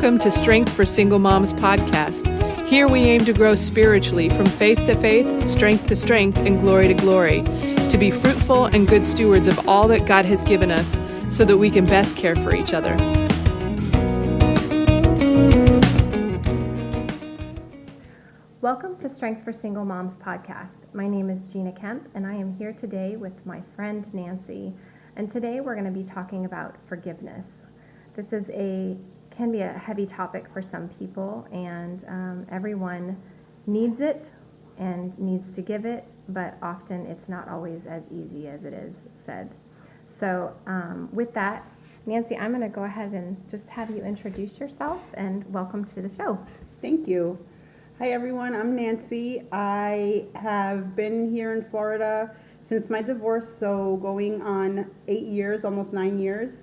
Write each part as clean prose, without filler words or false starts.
Welcome to Strength for Single Moms podcast. Here we aim to grow spiritually from faith to faith, strength to strength, and glory to glory, to be fruitful and good stewards of all that God has given us so that we can best care for each other. Welcome to Strength for Single Moms podcast. My name is Gina Kemp, and I am here today with my friend Nancy. And today we're going to be talking about forgiveness. This can be a heavy topic for some people, and everyone needs it and needs to give it, but often it's not always as easy as it is said. So with that, Nancy, I'm going to go ahead and just have you introduce yourself, and welcome to the show. Thank you. Hi everyone, I'm Nancy. I have been here in Florida since my divorce, so going on 8 years, almost 9 years.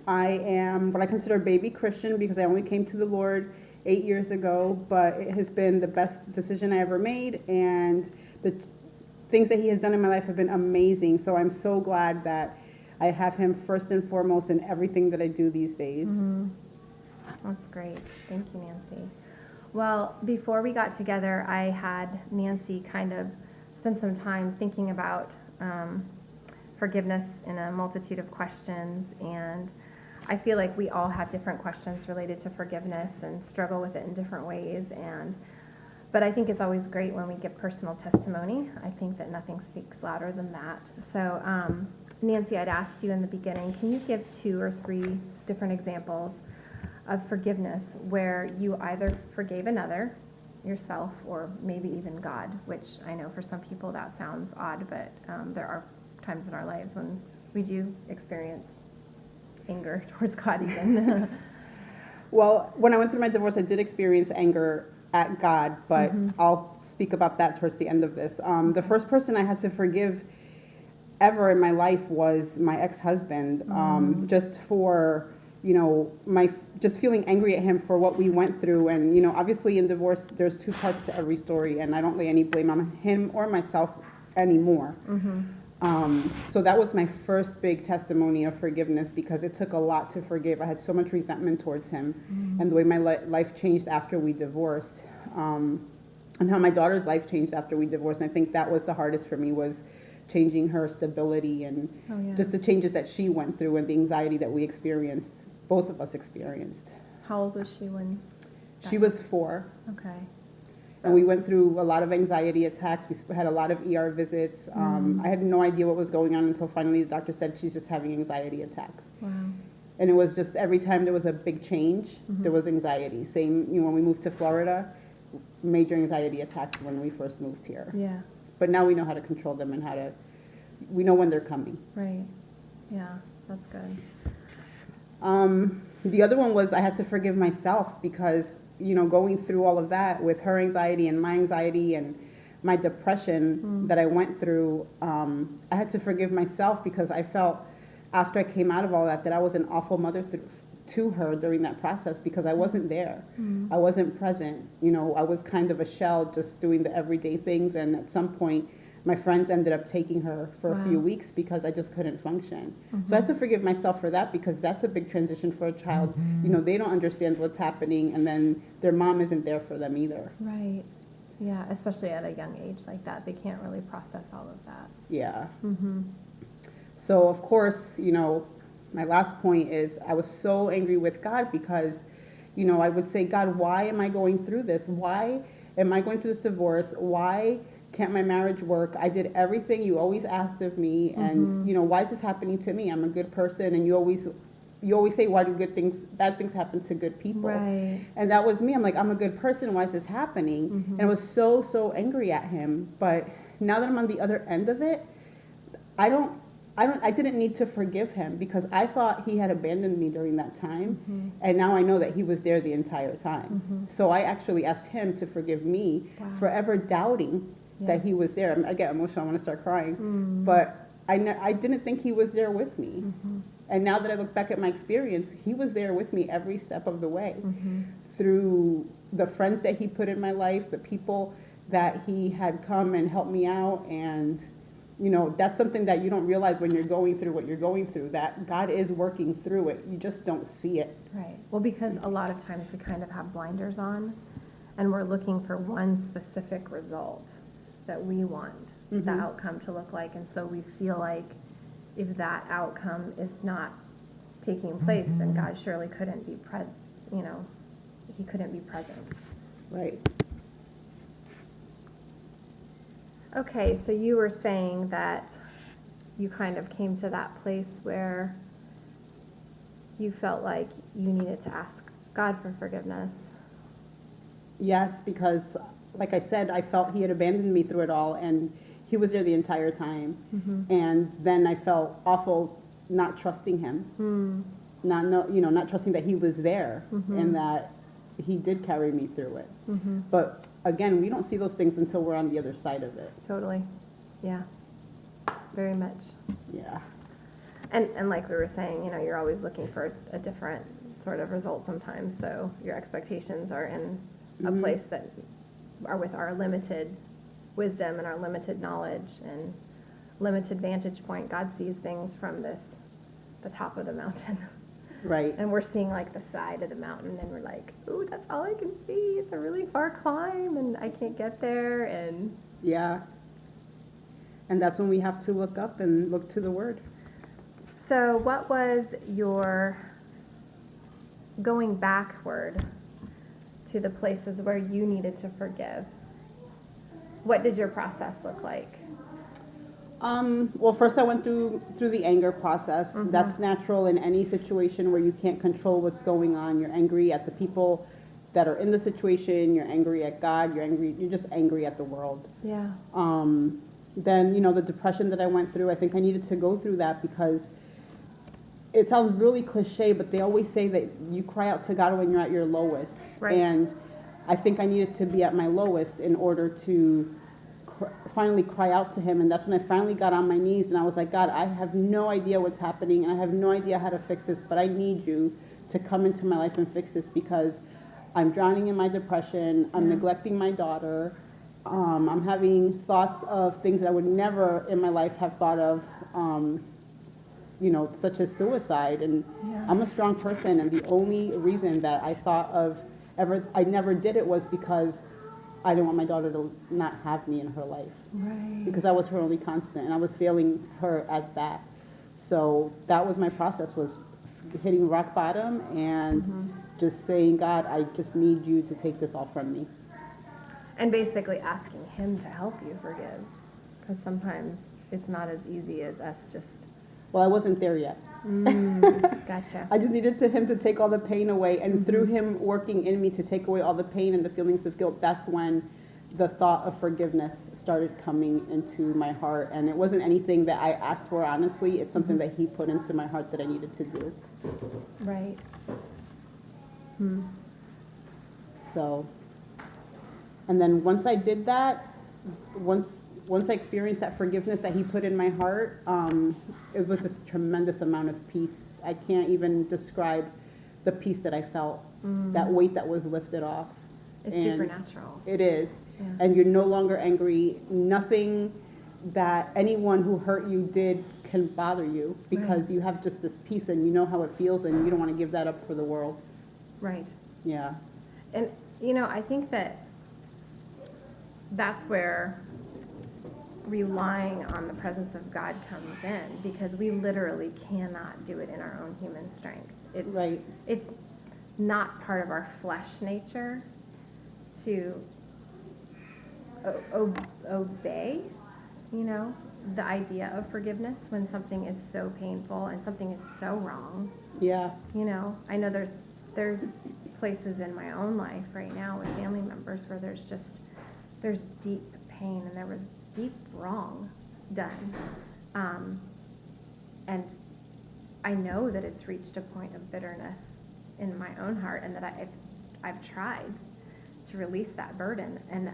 I am what I consider a baby Christian because I only came to the Lord 8 years ago, but it has been the best decision I ever made, and the things that He has done in my life have been amazing. So I'm so glad that I have Him first and foremost in everything that I do these days. Mm-hmm. That's great. Thank you, Nancy. Well, before we got together, I had Nancy kind of spend some time thinking about forgiveness in a multitude of questions, and I feel like we all have different questions related to forgiveness and struggle with it in different ways, but I think it's always great when we give personal testimony. I think that nothing speaks louder than that. So Nancy, I'd asked you in the beginning, can you give 2 or 3 different examples of forgiveness where you either forgave another, yourself, or maybe even God, which I know for some people that sounds odd, but there are times in our lives when we do experience anger towards God even. Well, when I went through my divorce, I did experience anger at God, but I'll speak about that towards the end of this. The first person I had to forgive ever in my life was my ex-husband, just for, just feeling angry at him for what we went through. And, obviously in divorce, there's 2 parts to every story, and I don't lay any blame on him or myself anymore. So that was my first big testimony of forgiveness, because it took a lot to forgive. I had so much resentment towards him, and the way my life changed after we divorced, and how my daughter's life changed after we divorced. And I think that was the hardest for me, was changing her stability and just the changes that she went through and the anxiety that we experienced, both of us experienced. How old was she when? She was 4. Okay. And we went through a lot of anxiety attacks. We had a lot of ER visits. I had no idea what was going on until finally the doctor said she's just having anxiety attacks. Wow. And it was just every time there was a big change, there was anxiety. Same, when we moved to Florida, major anxiety attacks when we first moved here. Yeah. But now we know how to control them and we know when they're coming. Right. Yeah, that's good. The other one was I had to forgive myself because, going through all of that with her anxiety and my anxiety and my depression that I went through, I had to forgive myself because I felt after I came out of all that I was an awful mother to her during that process, because I wasn't there. I wasn't present. I was kind of a shell, just doing the everyday things, and at some point my friends ended up taking her for a few weeks because I just couldn't function. So I had to forgive myself for that, because that's a big transition for a child. They don't understand what's happening, and then their mom isn't there for them either. Right. Yeah, especially at a young age like that. They can't really process all of that. Yeah. So, of course, my last point is I was so angry with God because, I would say, God, why am I going through this? Why am I going through this divorce? Why can't my marriage work? I did everything you always asked of me, and why is this happening to me? I'm a good person, and you always say, why do bad things happen to good people? Right. And that was me. I'm like, I'm a good person. Why is this happening? And I was so angry at him. But now that I'm on the other end of it, I didn't need to forgive him, because I thought he had abandoned me during that time, and now I know that he was there the entire time. So I actually asked him to forgive me for ever doubting that he was there. I get emotional, I want to start crying, but I didn't think he was there with me. And now that I look back at my experience, he was there with me every step of the way, through the friends that he put in my life, the people that he had come and helped me out, and that's something that you don't realize when you're going through what you're going through, that God is working through it. You just don't see it. Right. Well, because a lot of times we kind of have blinders on, and we're looking for one specific result that we want the outcome to look like, and so we feel like if that outcome is not taking place, then God surely couldn't be he couldn't be present. Right. Okay, so you were saying that you kind of came to that place where you felt like you needed to ask God for forgiveness. Yes, because like I said, I felt he had abandoned me through it all, and he was there the entire time. And then I felt awful not trusting him, not trusting that he was there and that he did carry me through it. But again, we don't see those things until we're on the other side of it. Totally. Yeah. Very much. Yeah. And like we were saying, you're always looking for a different sort of result sometimes. So your expectations are in a place that are with our limited wisdom and our limited knowledge and limited vantage point. God sees things from the top of the mountain. Right. And we're seeing like the side of the mountain, and we're like, ooh, that's all I can see. It's a really far climb, and I can't get there. And yeah. And that's when we have to look up and look to the Word. so what was your going backward to the places where you needed to forgive? What did your process look like? Well, first I went through the anger process. That's natural in any situation where you can't control what's going on. You're angry at the people that are in the situation. You're angry at God. You're just angry at the world. Yeah. Then, the depression that I went through, I think I needed to go through that because it sounds really cliche, but they always say that you cry out to God when you're at your lowest. Right. And I think I needed to be at my lowest in order to finally cry out to him. And that's when I finally got on my knees and I was like, God, I have no idea what's happening and I have no idea how to fix this, but I need you to come into my life and fix this because I'm drowning in my depression. I'm neglecting my daughter. I'm having thoughts of things that I would never in my life have thought of, such as suicide. And I'm a strong person, and the only reason that I thought of I never did it was because I didn't want my daughter to not have me in her life. Right. Because I was her only constant, and I was failing her at that. So that was my process, was hitting rock bottom and just saying, God, I just need you to take this all from me. And basically asking him to help you forgive. Because sometimes it's not as easy as us just... Well, I wasn't there yet. Gotcha. I just needed him to take all the pain away, and through him working in me to take away all the pain and the feelings of guilt, that's when the thought of forgiveness started coming into my heart. And it wasn't anything that I asked for, honestly. It's something that he put into my heart that I needed to do. Right. So, and then once I did that, once I experienced that forgiveness that he put in my heart, it was just a tremendous amount of peace. I can't even describe the peace that I felt, that weight that was lifted off. It's And supernatural. It is. Yeah. And you're no longer angry. Nothing that anyone who hurt you did can bother you because you have just this peace and you know how it feels and you don't want to give that up for the world. Right. Yeah. And, I think that's where relying on the presence of God comes in, because we literally cannot do it in our own human strength. It's not part of our flesh nature to obey, the idea of forgiveness when something is so painful and something is so wrong. Yeah. I know there's places in my own life right now with family members where there's deep pain and there was deep wrong done. And I know that it's reached a point of bitterness in my own heart, and that I've tried to release that burden, and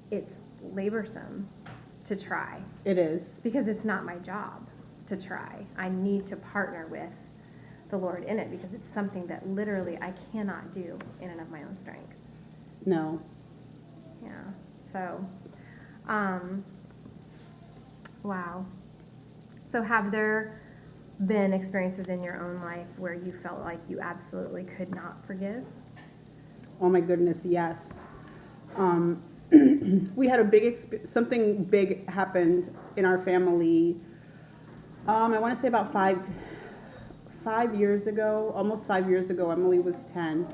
it's laborsome to try. It is. Because it's not my job to try. I need to partner with the Lord in it, because it's something that literally I cannot do in and of my own strength. No. Yeah. So, Wow. So have there been experiences in your own life where you felt like you absolutely could not forgive? Oh my goodness, yes. We had a something big happened in our family. I want to say about 5 years ago, almost 5 years ago. Emily was 10,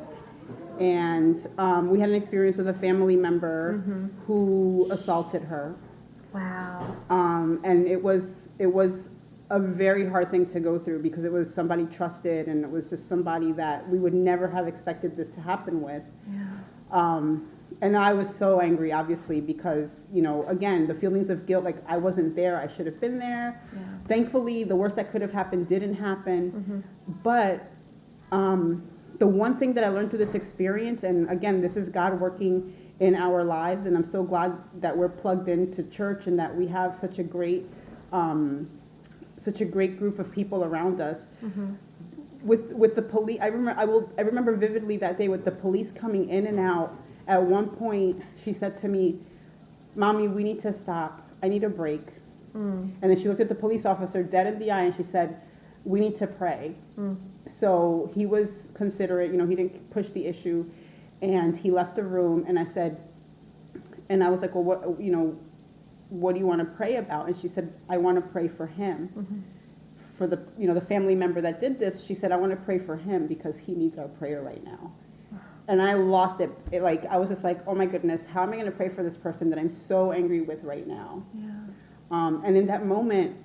and we had an experience with a family member who assaulted her. Wow. And it was a very hard thing to go through because it was somebody trusted, and it was just somebody that we would never have expected this to happen with. Yeah. And I was so angry, obviously, because, you know, again, the feelings of guilt, like I wasn't there, I should have been there. Yeah. Thankfully, the worst that could have happened didn't happen. Mm-hmm. But the one thing that I learned through this experience, and again, this is God working in our lives, and I'm so glad that we're plugged into church and that we have such a great group of people around us. Mm-hmm. With the police, I remember vividly that day with the police coming in and out. At one point, she said to me, "Mommy, we need to stop. I need a break." And then she looked at the police officer dead in the eye and she said, "We need to pray." So he was considerate, you know, he didn't push the issue, and he left the room. And I said, and I was like, "Well, what do you want to pray about?" And she said, "I want to pray for him." For the family member that did this, she said, "I want to pray for him because he needs our prayer right now." And I lost it. I was just like, oh my goodness, how am I going to pray for this person that I'm so angry with right now? Yeah. And in that moment,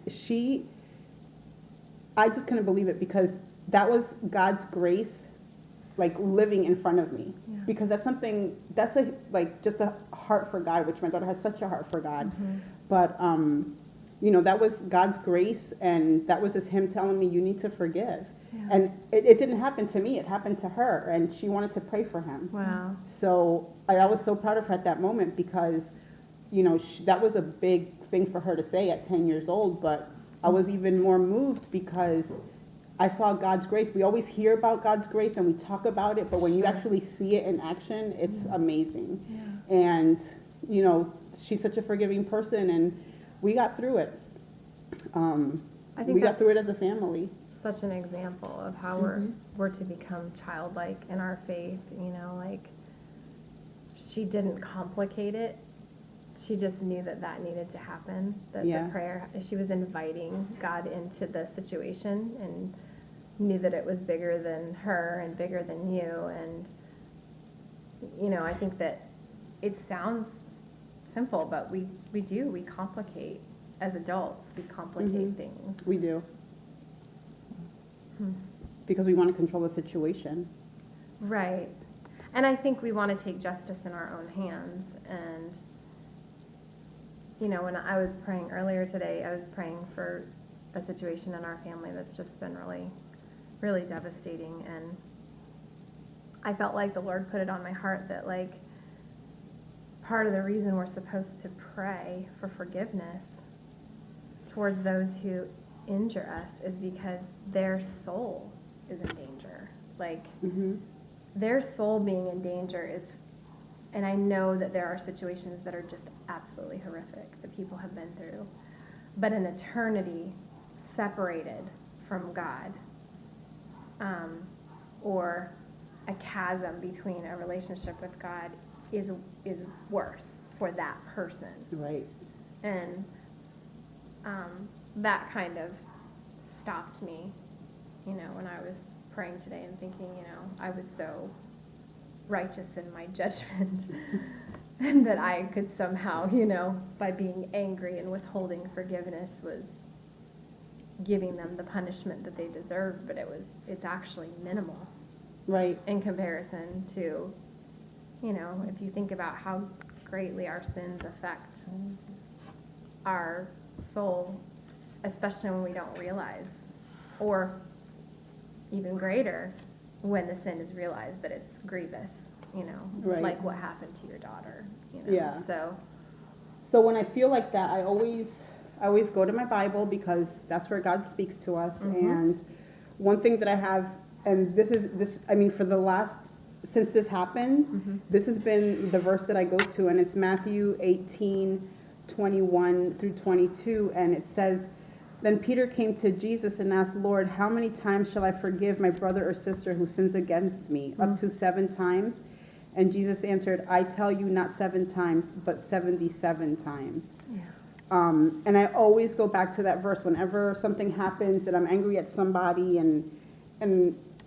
I just couldn't believe it, because that was God's grace, like living in front of me. Yeah. Because that's just a heart for God, which my daughter has such a heart for God. But, that was God's grace, and that was just him telling me, you need to forgive. Yeah. And it didn't happen to me, it happened to her, and she wanted to pray for him. Wow. So I was so proud of her at that moment, because, that was a big thing for her to say at 10 years old, but I was even more moved because I saw God's grace. We always hear about God's grace and we talk about it, but when you actually see it in action, it's amazing. Yeah. And, she's such a forgiving person, and we got through it. I think we got through it as a family. Such an example of how we're to become childlike in our faith. She didn't complicate it. She just knew that needed to happen. That Yeah. the prayer, she was inviting God into the situation and knew that it was bigger than her and bigger than you. And I think that it sounds simple, but we complicate as adults. We complicate things. We do. Because we want to control the situation. Right. And I think we want to take justice in our own hands. And, when I was praying earlier today, I was praying for a situation in our family that's just been really, really devastating. And I felt like the Lord put it on my heart that, part of the reason we're supposed to pray for forgiveness towards those who injure us is because their soul is in danger. Their soul being in danger is, and I know that there are situations that are just absolutely horrific that people have been through, but an eternity separated from God, or a chasm between a relationship with God is worse for that person. Right. And that kind of stopped me, when I was praying today and thinking, I was so righteous in my judgment and that I could somehow, by being angry and withholding forgiveness, was giving them the punishment that they deserved, but it's actually minimal. Right. In comparison to, if you think about how greatly our sins affect our soul, especially when we don't realize, or even greater when the sin is realized that it's grievous, Right. like what happened to your daughter, Yeah. So when I feel like that, I always go to my Bible, because that's where God speaks to us. And one thing that I have, and since this happened, this has been the verse that I go to, and it's Matthew 18, 21 through 22, and it says, "Then Peter came to Jesus and asked, 'Lord, how many times shall I forgive my brother or sister who sins against me? Up to 7 times?' And Jesus answered, 'I tell you, not 7 times, but 77 times.'" Yeah. And I always go back to that verse whenever something happens that I'm angry at somebody, and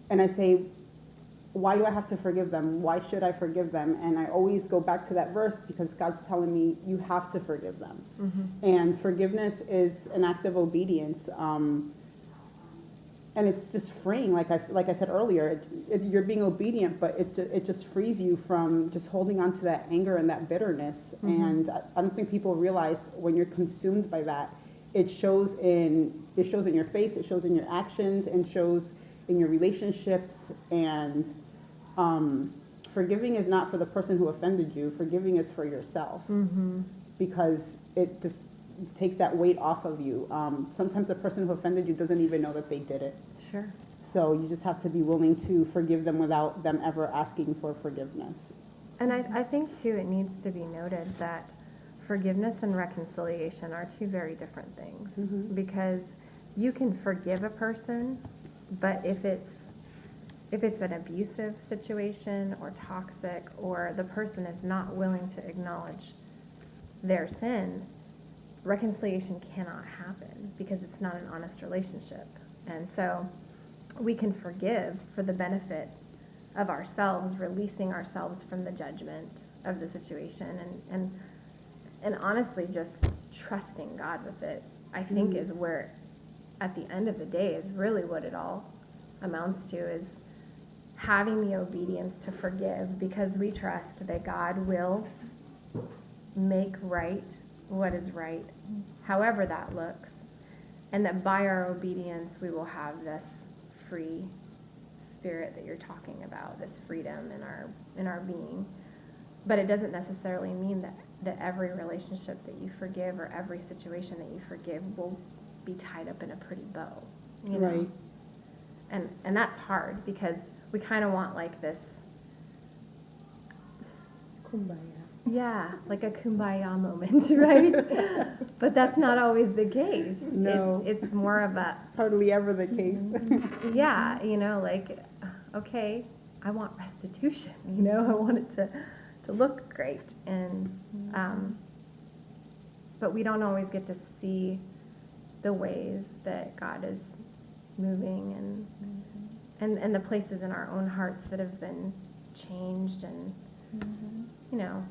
I say, why do I have to forgive them? Why should I forgive them? And I always go back to that verse because God's telling me you have to forgive them. And forgiveness is an act of obedience. And it's just freeing, like I said earlier. You're being obedient, but it just frees you from just holding on to that anger and that bitterness. And I don't think people realize when you're consumed by that, it shows in your face, it shows in your actions, and shows in your relationships. And forgiving is not for the person who offended you. Forgiving is for yourself, because it just takes that weight off of you. Sometimes the person who offended you doesn't even know that they did it. Sure. So you just have to be willing to forgive them without them ever asking for forgiveness. And I think, too, it needs to be noted that forgiveness and reconciliation are two very different things. Because you can forgive a person, but if it's an abusive situation or toxic, or the person is not willing to acknowledge their sin, reconciliation cannot happen because it's not an honest relationship. And so we can forgive for the benefit of ourselves, releasing ourselves from the judgment of the situation, and honestly just trusting God with it, I think is where, at the end of the day, is really what it all amounts to, is having the obedience to forgive, because we trust that God will make right what is right, however that looks, and that by our obedience we will have this free spirit that you're talking about, this freedom in our being. But it doesn't necessarily mean that every relationship that you forgive or every situation that you forgive will be tied up in a pretty bow, you know? Right. And that's hard, because we kind of want like this, Kumbaya. yeah, like a kumbaya moment, right? But that's not always the case. No. It's more of a, It's hardly ever the case. yeah, you know, like, okay, I want restitution, you know, I want it to look great. And, but we don't always get to see the ways that God is moving, and the places in our own hearts that have been changed and, you know,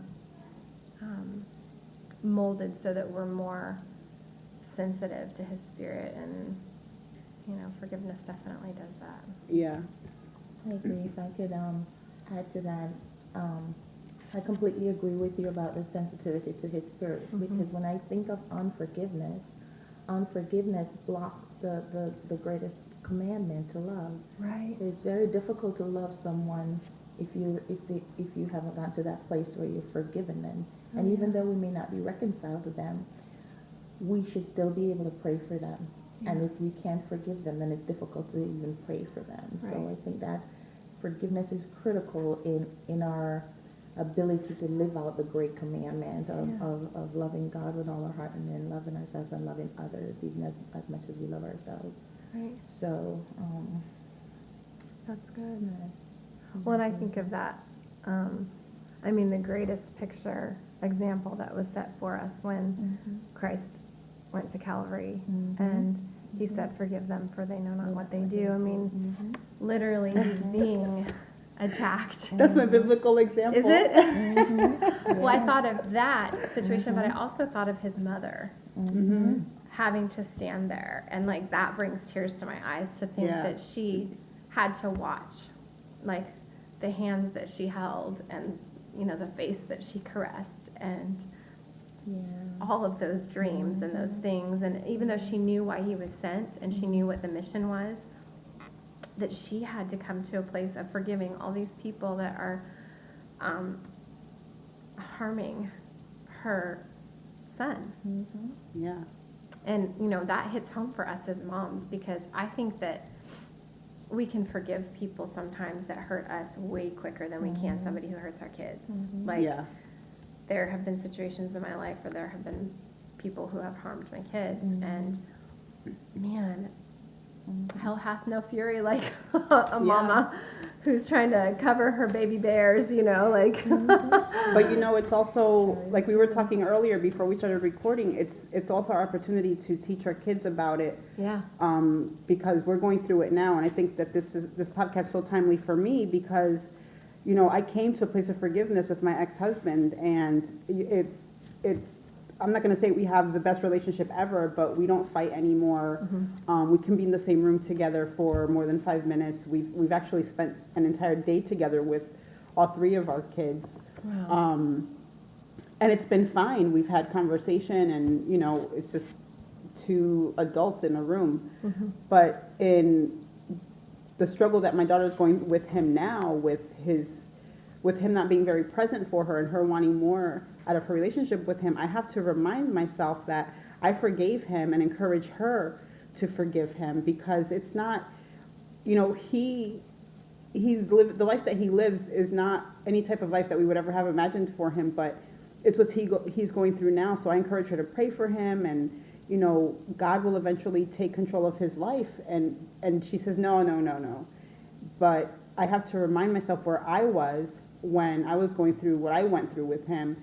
molded so that we're more sensitive to His Spirit. And, you know, forgiveness definitely does that. Yeah. I agree. If I could add to that, I completely agree with you about the sensitivity to His Spirit, because when I think of unforgiveness blocks the greatest commandment, to love. Right. It's very difficult to love someone if you haven't gotten to that place where you've forgiven them. And even though we may not be reconciled to them, we should still be able to pray for them. And if we can't forgive them, then it's difficult to even pray for them. Right. So I think that forgiveness is critical in our ability to live out the great commandment of loving God with all our heart, and then loving ourselves and loving others even as much as we love ourselves. Right. So That's good. Well, and I think of that, I mean, the greatest picture example that was set for us when Christ went to Calvary, and He said, "Forgive them, for they know not what they do." I mean, literally, He's being attacked. That's my biblical example. Is it? Well, I thought of that situation, but I also thought of His mother having to stand there, and like that brings tears to my eyes to think that she had to watch, like, the hands that she held, and, you know, the face that she caressed, and all of those dreams and those things. And even though she knew why He was sent, and she knew what the mission was, that she had to come to a place of forgiving all these people that are harming her son. Yeah. And, you know, that hits home for us as moms, because I think that we can forgive people sometimes that hurt us way quicker than we can somebody who hurts our kids. Like, Yeah. there have been situations in my life where there have been people who have harmed my kids, and man, hell hath no fury like a mama who's trying to cover her baby bears, like. But it's also, like we were talking earlier before we started recording, it's also our opportunity to teach our kids about it. Yeah. Because we're going through it now, and I think that this podcast is so timely for me because, I came to a place of forgiveness with my ex-husband, and I'm not going to say we have the best relationship ever, but we don't fight anymore. We can be in the same room together for more than 5 minutes. We've actually spent an entire day together with all 3 of our kids. Wow. And it's been fine. We've had conversation, and it's just 2 adults in a room. But in the struggle that my daughter's going with him now, with him not being very present for her and her wanting more out of her relationship with him, I have to remind myself that I forgave him and encourage her to forgive him, because it's not, he's lived, the life that he lives is not any type of life that we would ever have imagined for him, but it's what he's going through now. So I encourage her to pray for him, and God will eventually take control of his life. And she says, no. But I have to remind myself where I was when I was going through what I went through with him,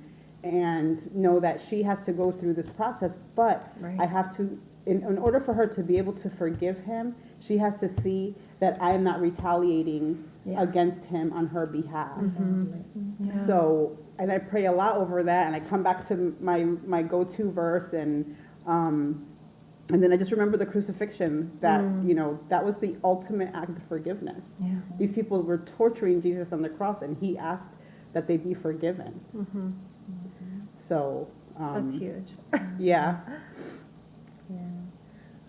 and know that she has to go through this process. But I have to, in order for her to be able to forgive him, she has to see that I am not retaliating against him on her behalf. Yeah. So, and I pray a lot over that, and I come back to my go-to verse, and then I just remember the crucifixion, that that was the ultimate act of forgiveness. Yeah. These people were torturing Jesus on the cross, and he asked that they be forgiven. So That's huge. Yeah. Yeah,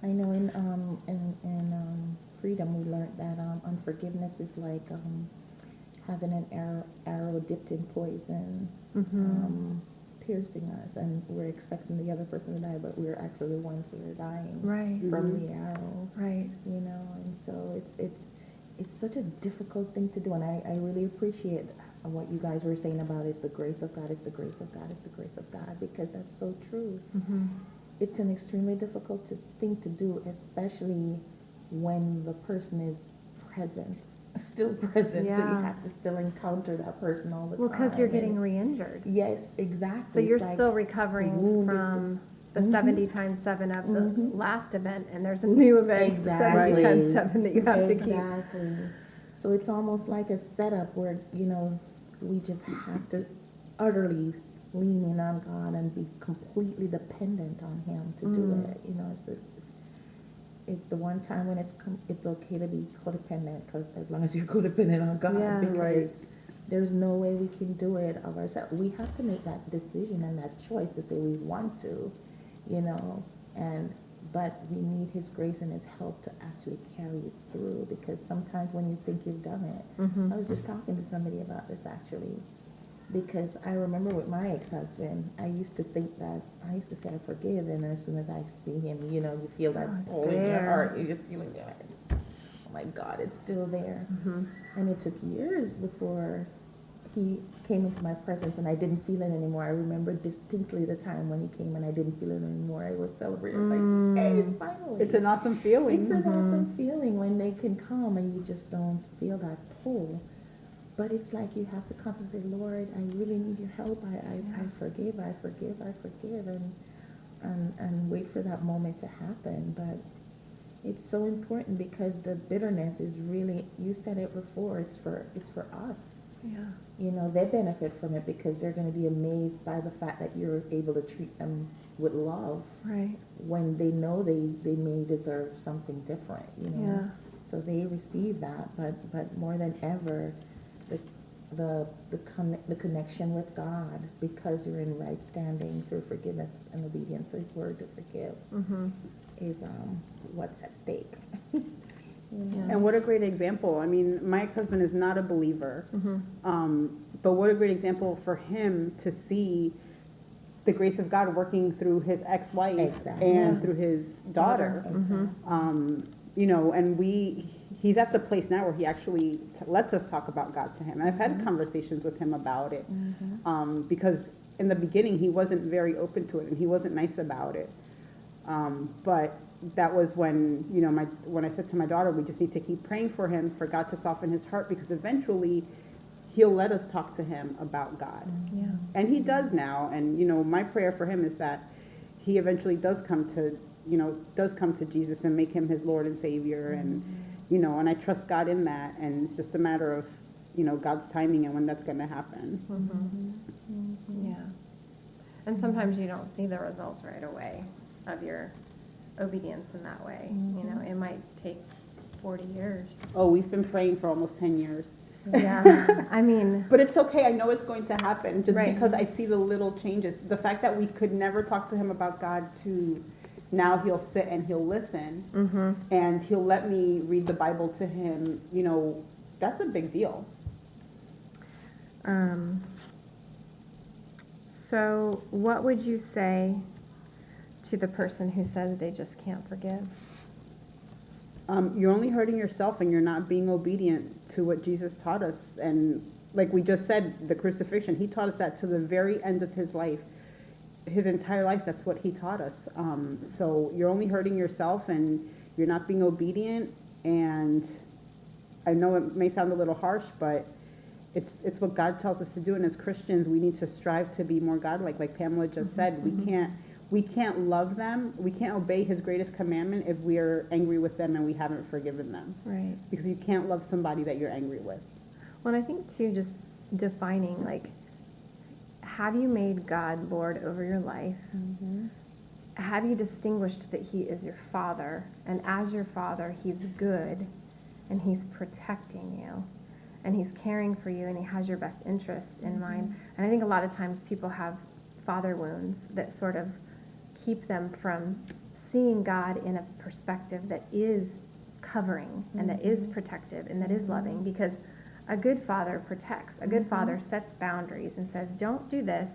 I know in freedom we learned that unforgiveness is like having an arrow dipped in poison, piercing us, and we're expecting the other person to die, but we're actually the ones that are dying Right. from the arrow. Right. And so it's such a difficult thing to do, and I really appreciate what you guys were saying about it's the grace of God, it's the grace of God, it's the grace of God, because that's so true. It's an extremely difficult thing to do, especially when the person is still present, so you have to still encounter that person all the time. Well, because you're getting re-injured. Yes, exactly. So you're It's still like recovering wound is from just- the 70 times 7 of the last event, and there's a new event, Exactly. 70 times 7 that you have to keep. Exactly. So it's almost like a setup where, we just have to utterly lean in on God and be completely dependent on Him to do it. It's the one time when it's okay to be codependent, because as long as you're codependent on God, Yeah. because Right. there's no way we can do it of ourselves. We have to make that decision and that choice to say we want to, but we need His grace and His help to actually carry it through, because sometimes when you think you've done it, I was just talking to somebody about this actually, because I remember with my ex-husband, I used to say I forgive, and as soon as I see him, you feel that pull in your heart, you're just feeling that, oh my God, it's still there. And it took years before he came into my presence and I didn't feel it anymore. I remember distinctly the time when he came and I didn't feel it anymore. I was celebrating, like, hey, finally. It's an awesome feeling. It's an awesome feeling when they can come and you just don't feel that pull. But it's like you have to constantly say, Lord, I really need your help. I forgive, and wait for that moment to happen. But it's so important, because the bitterness is really, you said it before, it's for us. Yeah. They benefit from it because they're going to be amazed by the fact that you're able to treat them with love, Right. when they know they may deserve something different, Yeah. So they receive that, but more than ever, the connection with God, because you're in right standing through forgiveness and obedience to His word to forgive, is what's at stake. And what a great example. I mean, my ex-husband is not a believer, but what a great example for him to see the grace of God working through his ex-wife and through his daughter. And he's at the place now where he actually lets us talk about God to him. And I've had conversations with him about it, because in the beginning, he wasn't very open to it, and he wasn't nice about it. But that was when, you know, when I said to my daughter, we just need to keep praying for him, for God to soften his heart, because eventually he'll let us talk to him about God. Yeah. And he does now. And, you know, my prayer for him is that he eventually does come to Jesus and make him his Lord and Savior. And, you know, and I trust God in that. And it's just a matter of, you know, God's timing and when that's going to happen. Yeah. And sometimes you don't see the results right away of your obedience in that way. You know, it might take 40 years. Oh, we've been praying for almost 10 years. Yeah. I mean, But it's okay. I know it's going to happen just Right. because I see the little changes. The fact that we could never talk to him about God to now he'll sit and he'll listen and he'll let me read the Bible to him, you know, that's a big deal. So what would you say to the person who says they just can't forgive? You're only hurting yourself, and you're not being obedient to what Jesus taught us. And like we just said, the crucifixion, he taught us that to the very end of his life. His entire life, that's what he taught us. So you're only hurting yourself, and you're not being obedient. And I know it may sound a little harsh, but it's what God tells us to do. And as Christians, we need to strive to be more godlike. Like Pamela just said, we can't love them. We can't obey his greatest commandment if we are angry with them and we haven't forgiven them. Right. Because you can't love somebody that you're angry with. Well, and I think too, just defining, like, have you made God Lord over your life? Have you distinguished that he is your father? And as your father, he's good, and he's protecting you, and he's caring for you, and he has your best interest in mind. And I think a lot of times people have father wounds that sort of keep them from seeing God in a perspective that is covering and that is protective and that is loving, because a good father protects. A good father sets boundaries and says, don't do this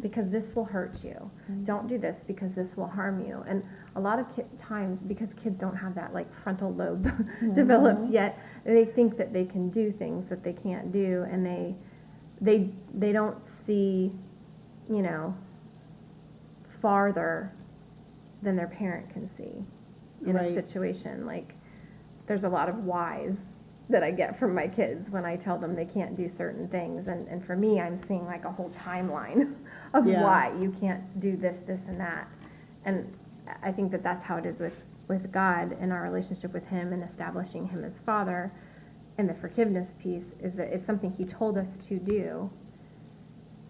because this will hurt you. Don't do this because this will harm you. And a lot of times, because kids don't have that like frontal lobe developed yet, they think that they can do things that they can't do, and they don't see, you know, farther than their parent can see in a situation. Like, there's a lot of whys that I get from my kids when I tell them they can't do certain things. And for me, I'm seeing like a whole timeline of why you can't do this, this, and that. And I think that that's how it is with God and our relationship with him and establishing him as Father. And the forgiveness piece is that it's something he told us to do.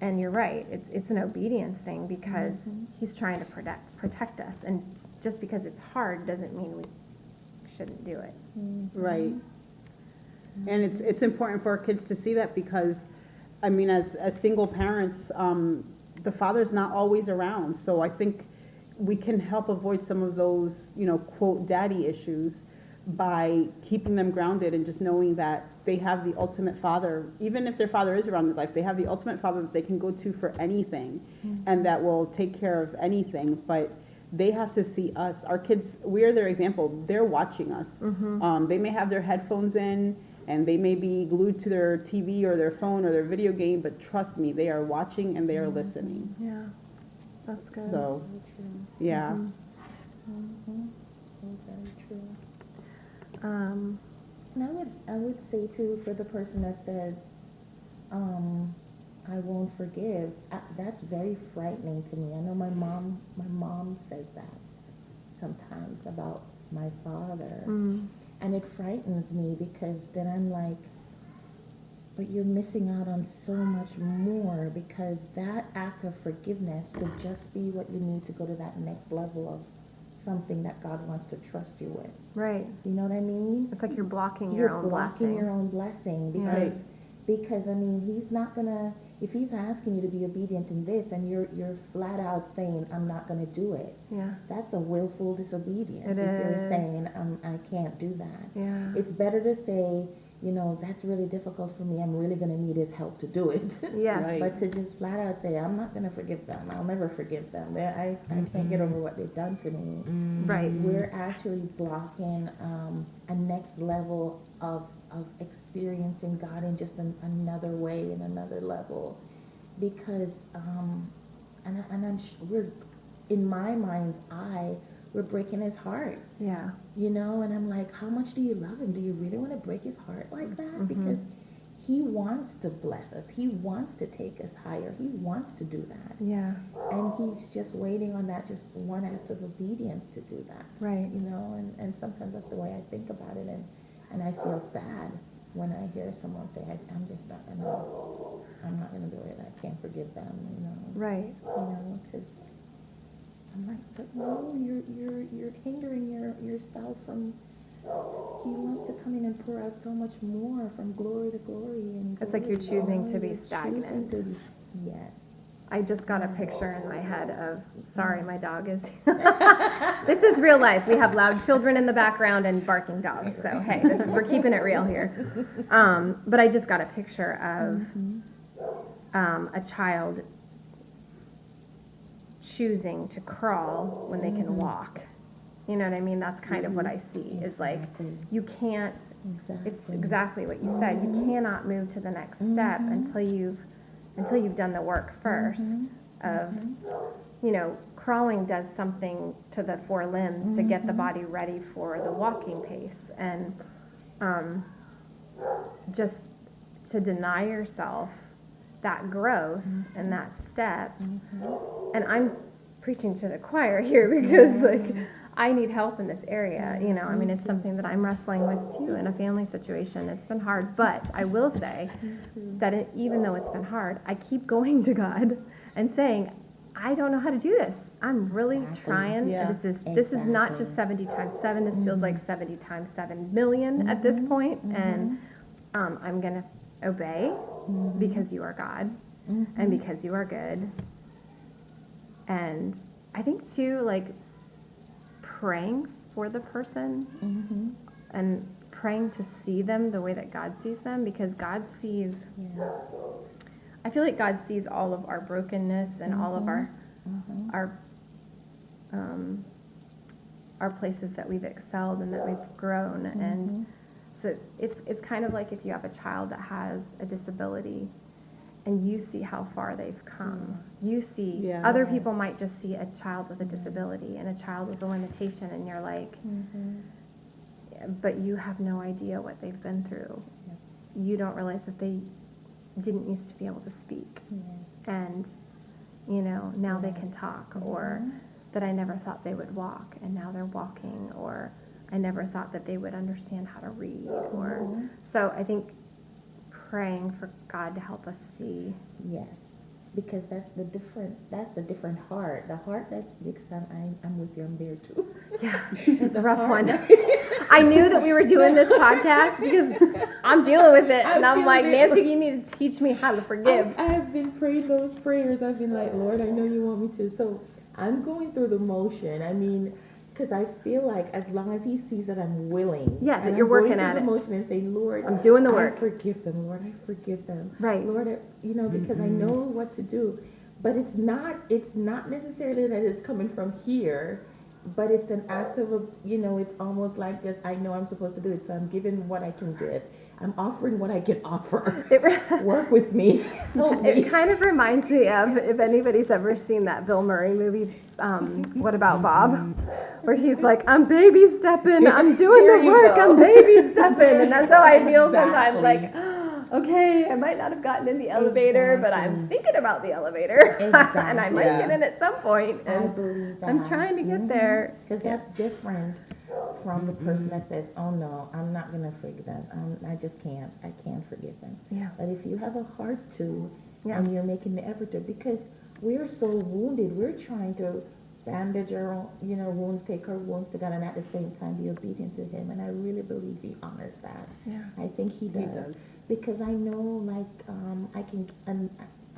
And you're right, it's an obedience thing, because he's trying to protect us. And just because it's hard doesn't mean we shouldn't do it. Right. And it's important for our kids to see that, because, I mean, as single parents, the father's not always around. So I think we can help avoid some of those, you know, quote, daddy issues by keeping them grounded and just knowing that they have the ultimate father. Even if their father is around in their life, they have the ultimate father that they can go to for anything and that will take care of anything. But they have to see us. Our kids, we are their example. They're watching us. They may have their headphones in, and they may be glued to their TV or their phone or their video game, but trust me, they are watching and they are listening. Yeah, that's good. So, yeah. Very true. Um, And I would say too, for the person that says, I won't forgive, that's very frightening to me. I know my mom says that sometimes about my father. And it frightens me, because then I'm like, but you're missing out on so much more, because that act of forgiveness could just be what you need to go to that next level of something that God wants to trust you with. right. You know what I mean? It's like you're blocking your own blocking blessing. your own blessing, Yeah. because I mean, he's not gonna, if he's asking you to be obedient in this and you're flat out saying, I'm not gonna do it, Yeah, that's a willful disobedience. It if you're is. saying, I can't do that. yeah. It's better to say, you know, that's really difficult for me, I'm really gonna need his help to do it. Yes. Right. But to just flat out say, I'm not gonna forgive them, I'll never forgive them, I can't get over what they've done to me. Right. We're actually blocking a next level of experiencing God in just another way, in another level. because we're, in my mind's eye, we're breaking his heart, Yeah. you know. And I'm like, how much do you love him? Do you really want to break his heart like that? Because he wants to bless us. He wants to take us higher. He wants to do that. Yeah. And he's just waiting on that, just one act of obedience to do that. Right. You know, and sometimes that's the way I think about it, and I feel sad when I hear someone say, I'm not gonna do it. I can't forgive them, you know. Right. You know, because I'm like, but no, you're hindering yourself from. He wants to come in and pour out so much more, from glory to glory, and It's like you're glory choosing to be You're choosing stagnant. to be- yes. I just got a picture in my head of, sorry, my dog is, this is real life. We have loud children in the background and barking dogs. So, hey, we're keeping it real here. But I just got a picture of a child choosing to crawl when they can walk. You know what I mean? That's kind of what I see, is like, you can't, it's exactly what you said. You cannot move to the next step until you've done the work first of, you know, crawling does something to the four limbs to get the body ready for the walking pace. And just to deny yourself that growth and that step. And I'm preaching to the choir here because, like, I need help in this area. You know, I mean, it's something that I'm wrestling with too in a family situation. It's been hard, but I will say that even though it's been hard, I keep going to God and saying, I don't know how to do this. I'm really trying. Yeah. This is not just 70 times 7. This feels like 70 times 7 million at this point. And I'm going to obey because you are God and because you are good. And I think too, like, praying for the person and praying to see them the way that God sees them, because God sees, I feel like God sees all of our brokenness and all of our places that we've excelled and that we've grown. And so it's kind of like if you have a child that has a disability and you see how far they've come. You see, other people might just see a child with a disability and a child with a limitation, and you're like, but you have no idea what they've been through. You don't realize that they didn't used to be able to speak. And, you know, now they can talk, or that I never thought they would walk, and now they're walking, or I never thought that they would understand how to read. Or so I think praying for God to help us see. Yes, because that's the difference. That's a different heart. The heart that's Dixon, I'm with you. I'm there too. Yeah, it's a rough one. I knew that we were doing this podcast because I'm dealing with it, and I'm like, Nancy, you need to teach me how to forgive. I have been praying those prayers. I've been like, Lord, I know you want me to. So I'm going through the motion. I mean, because I feel like as long as he sees that I'm willing, Yeah, that and you're I'm working going at through it. the motion and saying, Lord, I'm doing the work. I forgive them, Lord. I forgive them. Right. Lord, you know, because I know what to do. But it's not necessarily that it's coming from here, but it's an act of, you know, it's almost like just, I know I'm supposed to do it, so I'm giving what I can give. I'm offering what I can offer. Work with me. Help me. It kind of reminds me of, if anybody's ever seen that Bill Murray movie, What About Bob? Where he's like, I'm baby stepping, I'm doing the work, I'm baby stepping. And that's how I feel sometimes, like, okay, I might not have gotten in the elevator, but I'm thinking about the elevator. And I might get in at some point. And I believe that. I'm trying to get there. Because that's different from the person that says, oh no, I'm not going to forgive them. I just can't. I can't forgive them. Yeah. But if you have a heart to, Yeah. and you're making the effort to, because we're so wounded, we're trying to bandage our, you know, wounds, take our wounds to God, and at the same time be obedient to Him. And I really believe He honors that. Yeah. I think He does. He does. Because I know, like, I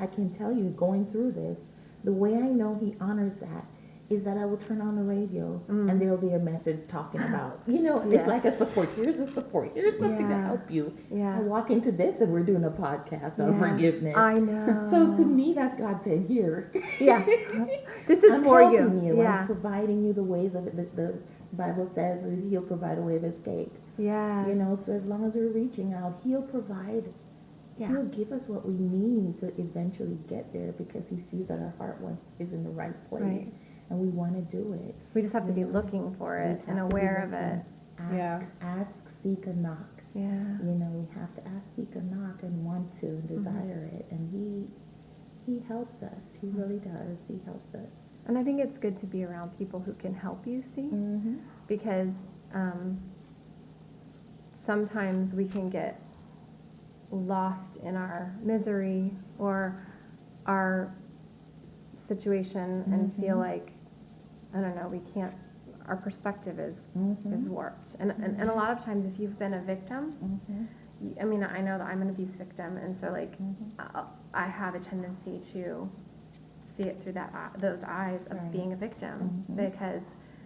can tell you, going through this, the way I know He honors that is that I will turn on the radio and there'll be a message talking about, you know, Yes. it's like a support. Here's a support. Here's something to Yeah. help you. Yeah. I walk into this and we're doing a podcast on Yeah. forgiveness. I know. So to me, that's God saying, here. Yeah. This is I'm for helping you. Yeah. I'm providing you the ways of it. The Bible says that He'll provide a way of escape. Yeah. You know, so as long as we're reaching out, He'll provide Yeah. He'll give us what we need to eventually get there because he sees that our heart is in the right place Right. and we want to do it. We just have to be Yeah. looking for We it and have to be aware of looking. it. Ask, ask, seek, and knock. Yeah. You know, we have to ask, seek, and knock, and want to, and desire it. And he helps us. He really does. He helps us. And I think it's good to be around people who can help you see, Mm-hmm. because sometimes we can get lost in our misery or our situation and feel like, I don't know, we can't, our perspective is warped. And a lot of times if you've been a victim, I mean, I know that I'm an abuse victim, and so like I have a tendency to see it through those eyes of Right. being a victim, because,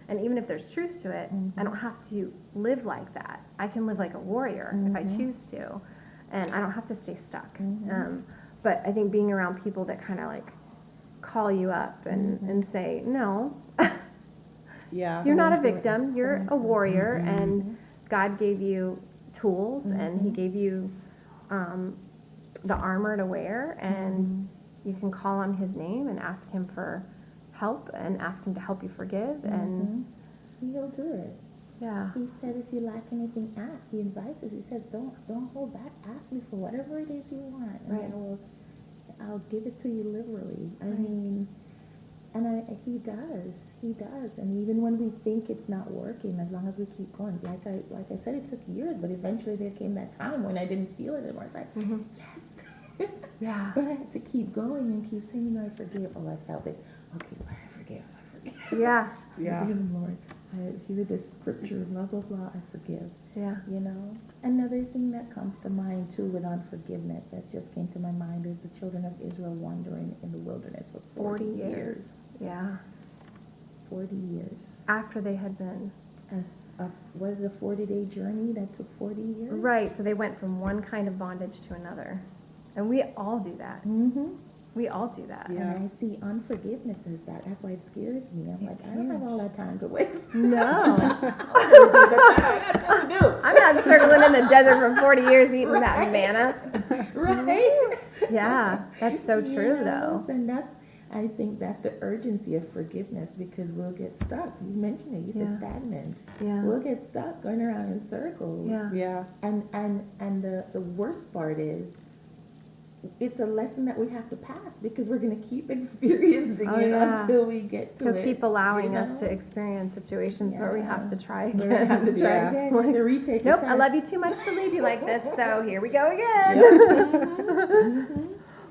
and even if there's truth to it, I don't have to live like that. I can live like a warrior if I choose to, and I don't have to stay stuck. But I think being around people that kind of like call you up and say, no, Yeah. you're not a important. victim, you're a warrior, and God gave you tools, and he gave you the armor to wear, and you can call on his name and ask him for help and ask him to help you forgive, and He'll do it. yeah. He said, if you lack anything, ask. He invites us. He says, don't hold back. Ask me for whatever it is you want, and Right. I'll give it to you liberally. I mean, he does. And even when we think it's not working, as long as we keep going, like I said, it took years, but eventually there came that time when I didn't feel it anymore. I was like, yes. Yeah. But I had to keep going and keep saying, I forgive. Oh, I felt it. Okay, Lord, I forgive. Yeah. Yeah. Forgive, Lord. I hear this scripture, blah, blah, blah, I forgive. Yeah. You know, another thing that comes to mind too with unforgiveness that just came to my mind is the children of Israel wandering in the wilderness for 40 years. Yeah. 40 years. After they had been. Was a 40-day journey that took 40 years? Right, so they went from one kind of bondage to another. And we all do that. Mm-hmm. We all do that. Yeah. And I see unforgiveness as that. That's why it scares me. I'm like, I don't have all that time to waste. No. I got nothing to do. I'm not circling in the desert for 40 years eating that manna. Right? Yeah, that's so true, Yes, though. and I think that's the urgency of forgiveness, because we'll get stuck. You mentioned it. You said Yeah. stagnant. Yeah. We'll get stuck going around in circles. Yeah. Yeah. And the worst part is, it's a lesson that we have to pass, because we're going to keep experiencing Oh, it yeah. until we get to He'll it. keep allowing you us know? to experience situations where we have to try We're gonna have to again. try Yeah. again. You have to retake the Nope, I test. love you too much to leave you like this, so here we go again.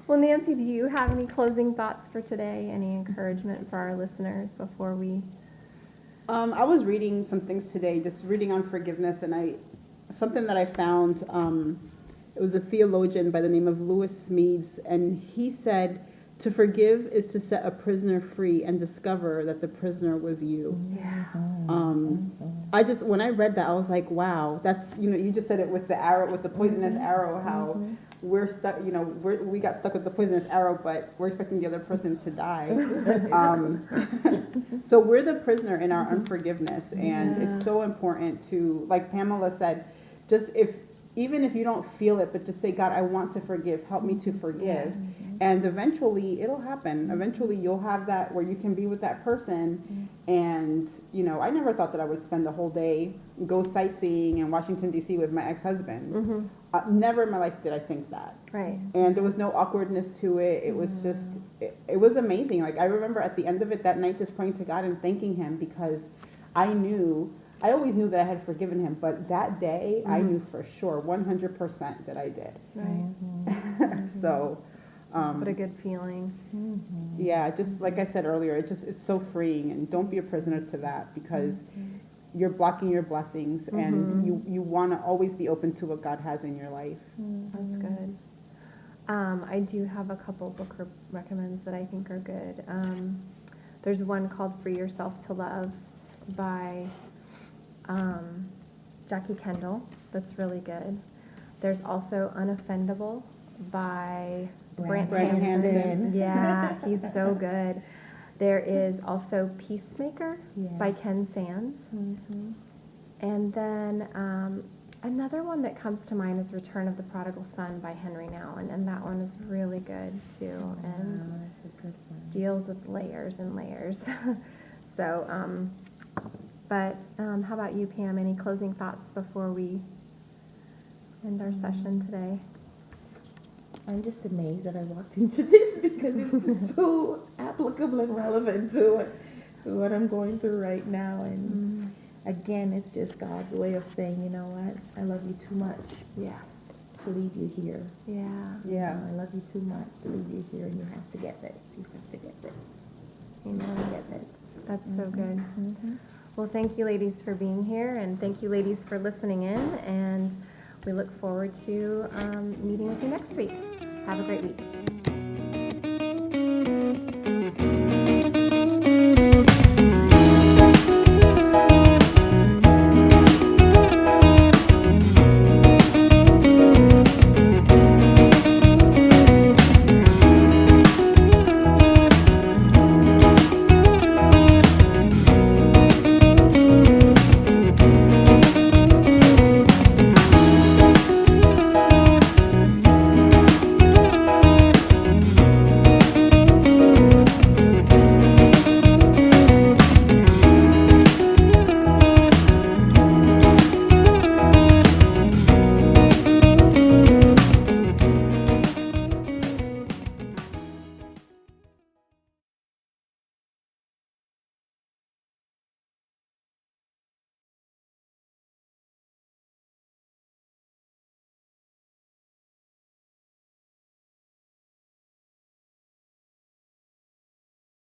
Well, Nancy, do you have any closing thoughts for today? Any encouragement for our listeners before we... I was reading some things today, just reading on forgiveness, and something that I found, it was a theologian by the name of Lewis Smedes, and he said, to forgive is to set a prisoner free and discover that the prisoner was you. Yeah. When I read that, I was like, wow, that's, you just said it with the arrow, with the poisonous arrow, how we're stuck, we got stuck with the poisonous arrow, but we're expecting the other person to die. So we're the prisoner in our unforgiveness, and it's so important to, like Pamela said, even if you don't feel it, but just say, God, I want to forgive. Help me to forgive. And eventually it'll happen. Eventually you'll have that where you can be with that person. And, I never thought that I would spend the whole day, go sightseeing in Washington, D.C. with my ex-husband. Never in my life did I think that. Right. And there was no awkwardness to it. It was just, it was amazing. Like, I remember at the end of it that night just praying to God and thanking him, because I always knew that I had forgiven him, but that day I knew for sure, 100% that I did. Right. So, What a good feeling. yeah, just like I said earlier, it's so freeing, and don't be a prisoner to that, because you're blocking your blessings, and you want to always be open to what God has in your life. That's good. I do have a couple book recommends that I think are good. There's one called Free Yourself to Love by Jackie Kendall. That's really good. There's also Unoffendable by Brant Hansen. Hansen. Yeah, he's so good. There is also Peacemaker by Ken Sands. And then Another one that comes to mind is Return of the Prodigal Son by Henry Nouwen, and that one is really good too, and that's a good one. deals with layers and layers. So, how about you, Pam? Any closing thoughts before we end our session today? I'm just amazed that I walked into this because it's so applicable and relevant to what I'm going through right now. And again, it's just God's way of saying, you know what, I love you too much Yes. to leave you here. Yeah. Yeah. I love you too much to leave you here, and you have to get this. You have to get this. Amen. You have to get this. That's so good. Mm-hmm. Well, thank you, ladies, for being here, and thank you, ladies, for listening in. And we look forward to meeting with you next week. Have a great week.